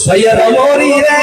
સૈયદ મોરી રે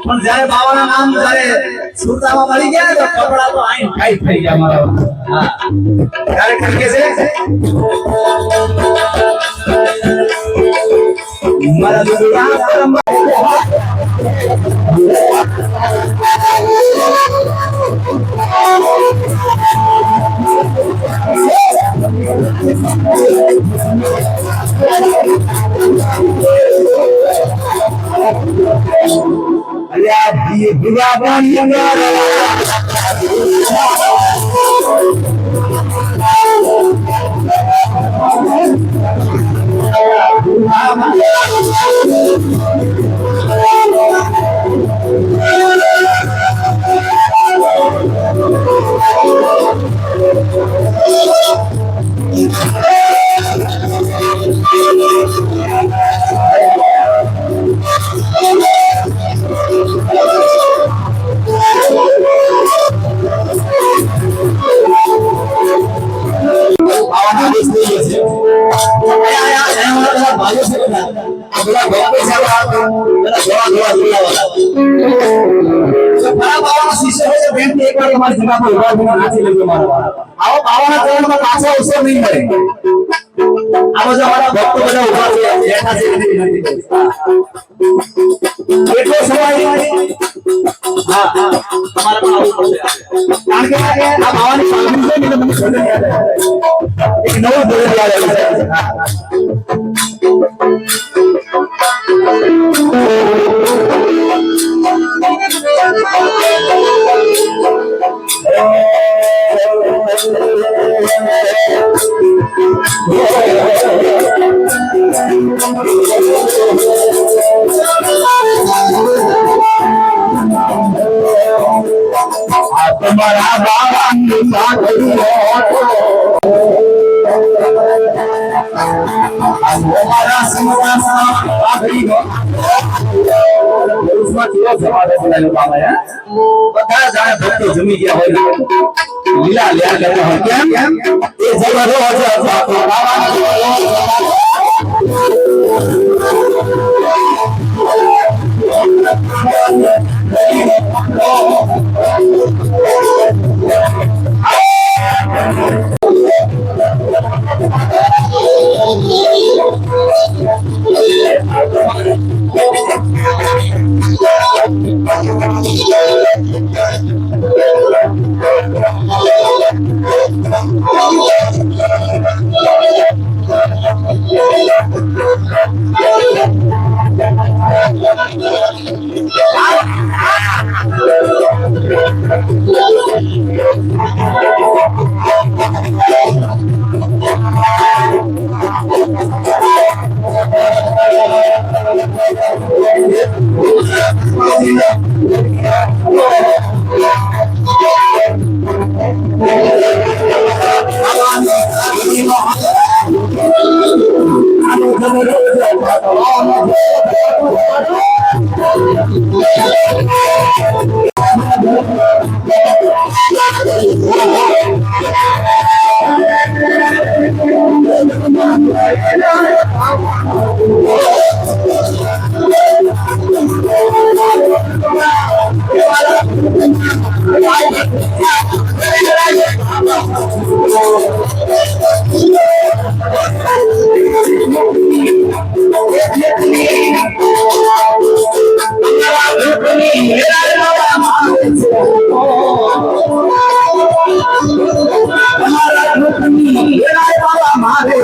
પણ જયારે બાવાના નામ જયારે સુરતામાં મળી ગયા તો કપડા તો આઈ ટાઈટ થઈ ગયા મારા. હા ત્યારે કે છે મારા દુનિયા પરમ અલ્યા દીવા બંધ તમારા બાવાની સાગરી અમારા સમરાસા આખરી બધા જાણે ભક્તો જમી ગયા હોય લીલા લ્યા કરતા હોય કેમ એ જગરો મારે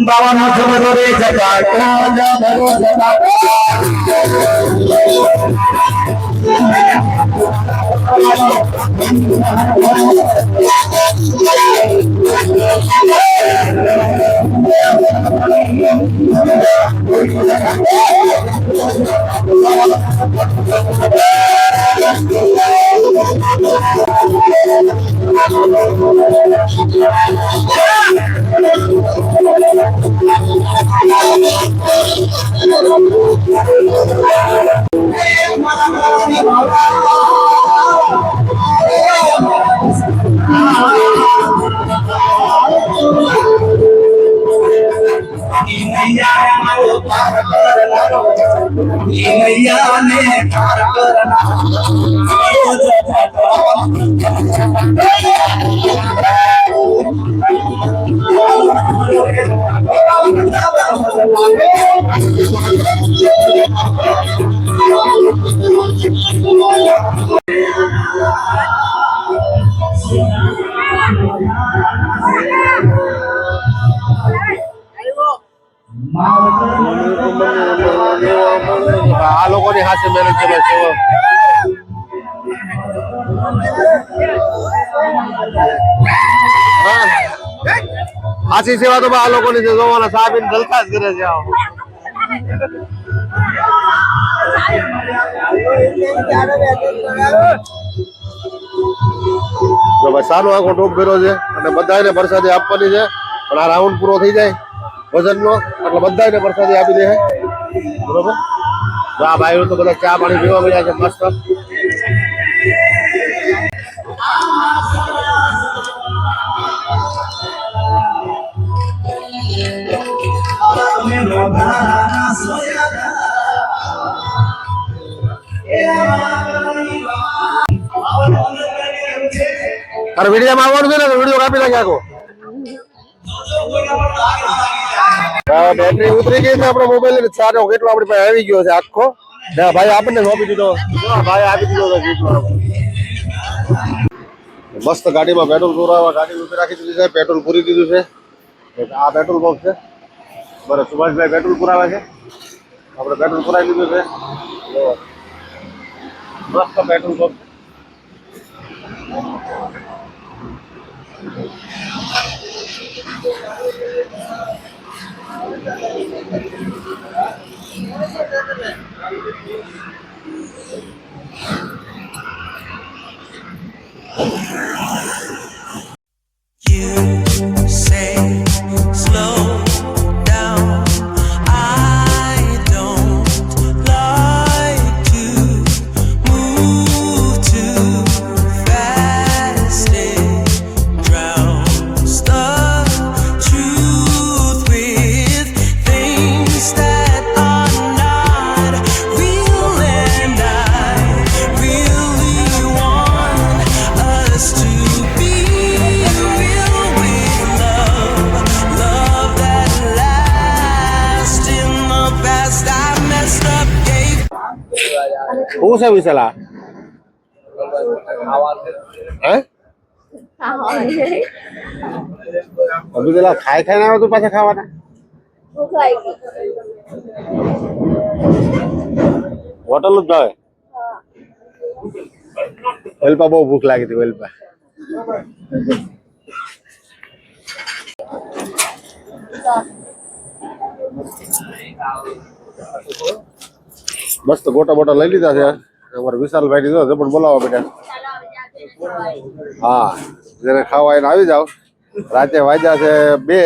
બાવાનો સમજો રે જતા આ લોકોની હાથે મહેનત કરે છે. સાચી સેવા તો આ લોકોની છે. જોવાના સાહેબ જલસા જ કરે છે. જો ભાઈ સારો આખો ટોપ કર્યો છે અને બધાને પ્રસાદી આપવાની છે. પણ આ રાઉન્ડ પૂરો થઈ જાય વજનનો એટલે બધાને પ્રસાદી આપી દે. બરોબર. તો આ ભાઈઓ તો બધા ચા પાણી પીવા મળ્યા છે મસ્ત. તારે વિડીયોમાં આવવાનું છે ને? વિડીયો કાપી નાખે આખો. બેટરી ઉતરી ગઈ છે આપણો મોબાઈલ સારો કેટલો આપણી પાસે આવી ગયો છે આખો ભાઈ આપણને સોંપી દીધો ભાઈ આપી દીધો મસ્ત ગાડીમાં પેટ્રોલ પુરાવા ગાડી ઉભી રાખી દીધી છે પેટ્રોલ પૂરી દીધું છે આ પેટ્રોલ પંપ છે બરાબર સુભાષભાઈ પેટ્રોલ પુરાવે છે આપણે પેટ્રોલ પુરાવી દીધું છે મસ્ત petrol pump You say slow down. I don't like to move too fast. It drowns the truth with things that are not real, and I really want us to be real with love that lasts. In the past I messed up, gave શું છે વિશાલા હે અભી પેલા ખાઈ ખાઈને આવ્યો તું પાછા ખાવાના હોટલ જ ભાવે વેલપા બહુ ભૂખ લાગી હતી વેલપા મસ્ત ગોટા બોટા લઈ લીધા છે અમારે વિશાલભાઈ ની તો પણ બોલાવવા બેટા હા જેને ખાવા એને આવી જાવ રાતે વાગ્યા છે 2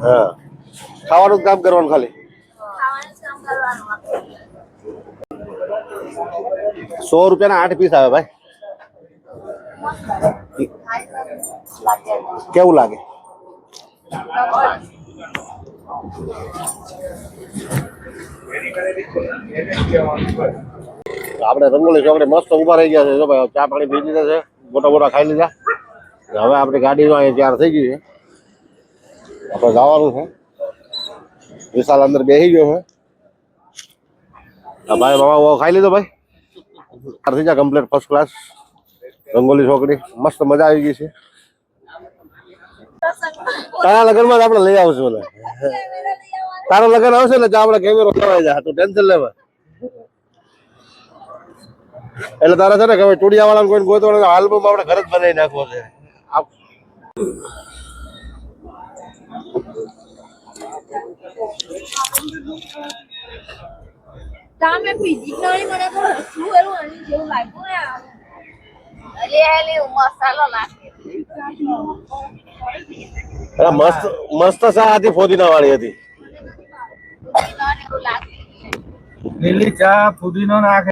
હા ખાવાનું જ કામ કરવાનું ખાલી 100 રૂપિયાના 8 પીસ આવે ભાઈ કેવું લાગે આપણે રંગોલી ચોકડે મસ્ત ઉભા રહી ગયા છે જો ભાઈ ચા પાણી પી લીધા છે મોટા મોટા ખાઈ લીધા હવે આપણી ગાડી અહીંયા તૈયાર થઈ ગઈ છે આપણે જવાનું છે વિશાલ અંદર બેસી ગયો છે ભાઈ મામા ખાઈ લીધો ભાઈ તૈયાર થઈ જાય કમ્પ્લીટ ફર્સ્ટ ક્લાસ રંગોલી ચોકડી મસ્ત મજા આવી ગઈ છે તારા લગ્નમાં જ આપણે લઈ આવશું એટલે તારો લગ્ન આવશે ને ત્યાં આપણે કેમેરો લેવાય જાય તું ટેન્શન લેવા એટલે તારા છે ને કે ટુડિયા વાળા કોઈ ગોતવાનો આલ્બમ આપણે ઘરે જ બનાવી નાખવો છે તમે પીધી નળી મને તો શું એનું અણી જેવું લાગ્યું ને અલે મસાલો નાખે મસ્ત મસ્ત ચા હતી ફોદીના વાળી હતી લીલી ચા ફુદીનો નાખે